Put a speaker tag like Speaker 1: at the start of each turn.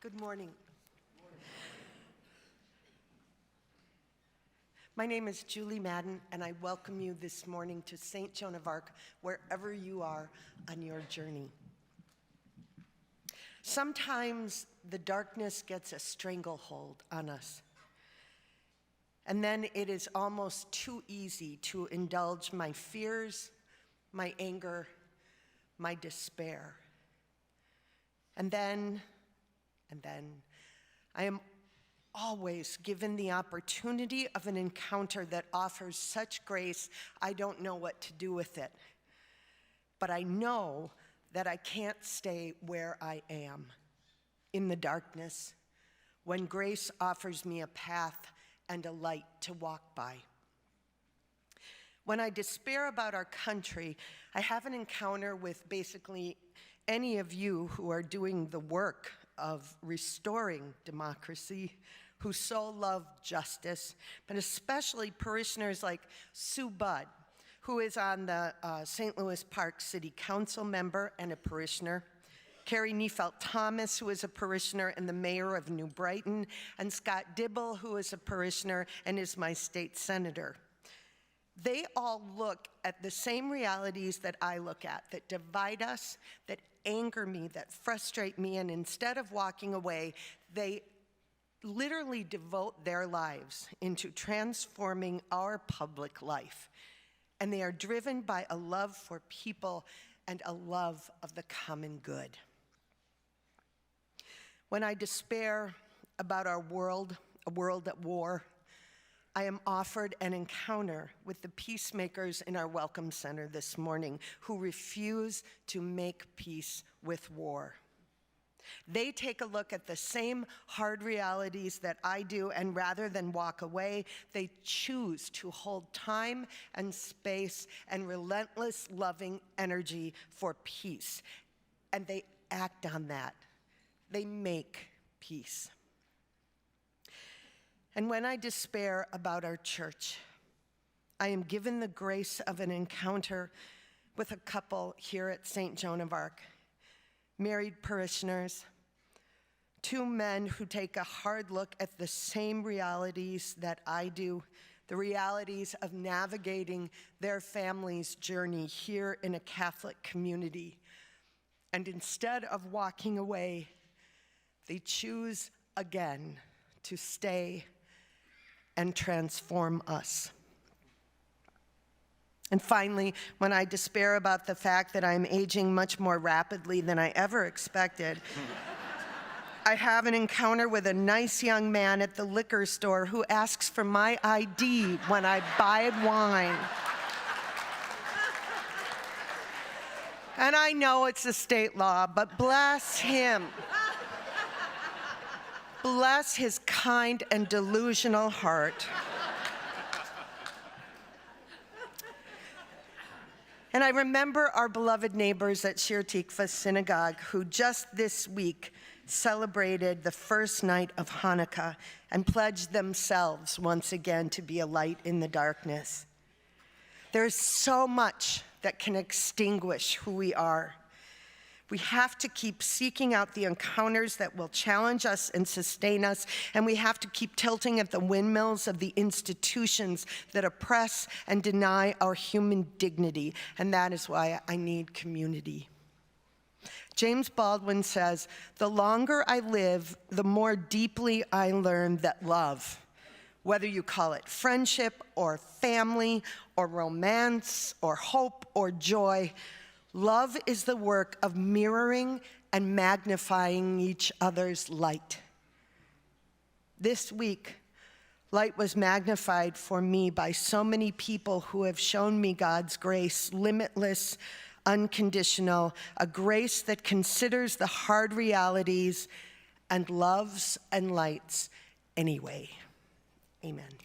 Speaker 1: Good morning. My name is Julie Madden, and I welcome you this morning to St. Joan of Arc, wherever you are on your journey. Sometimes the darkness gets a stranglehold on us, and then it is almost too easy to indulge my fears, my anger, my despair. And then I am always given the opportunity of an encounter that offers such grace, I don't know what to do with it. But I know that I can't stay where I am, in the darkness, when grace offers me a path and a light to walk by. When I despair about our country, I have an encounter with basically any of you who are doing the work of restoring democracy, who so love justice, but especially parishioners like Sue Budd, who is on the St. Louis Park City Council member and a parishioner, Carrie Neufeld-Thomas, who is a parishioner and the mayor of New Brighton, and Scott Dibble, who is a parishioner and is my state senator. They all look at the same realities that I look at, that divide us, that anger me, that frustrate me, and instead of walking away, they literally devote their lives into transforming our public life. And they are driven by a love for people and a love of the common good. When I despair about our world, a world at war, I am offered an encounter with the peacemakers in our Welcome Center this morning who refuse to make peace with war. They take a look at the same hard realities that I do, and rather than walk away, they choose to hold time and space and relentless loving energy for peace. And they act on that. They make peace. And when I despair about our church, I am given the grace of an encounter with a couple here at St. Joan of Arc, married parishioners, two men who take a hard look at the same realities that I do, the realities of navigating their family's journey here in a Catholic community. And instead of walking away, they choose again to stay and transform us. And finally, when I despair about the fact that I'm aging much more rapidly than I ever expected, I have an encounter with a nice young man at the liquor store who asks for my ID when I buy wine. And I know it's a state law, but bless him. Bless his kind and delusional heart. And I remember our beloved neighbors at Shir Tikva Synagogue who just this week celebrated the first night of Hanukkah and pledged themselves once again to be a light in the darkness. There's so much that can extinguish who we are. We have to keep seeking out the encounters that will challenge us and sustain us, and we have to keep tilting at the windmills of the institutions that oppress and deny our human dignity, and that is why I need community. James Baldwin says, "The longer I live, the more deeply I learn that love, whether you call it friendship or family or romance or hope or joy, love is the work of mirroring and magnifying each other's light." This week, light was magnified for me by so many people who have shown me God's grace, limitless, unconditional, a grace that considers the hard realities and loves and lights anyway. Amen.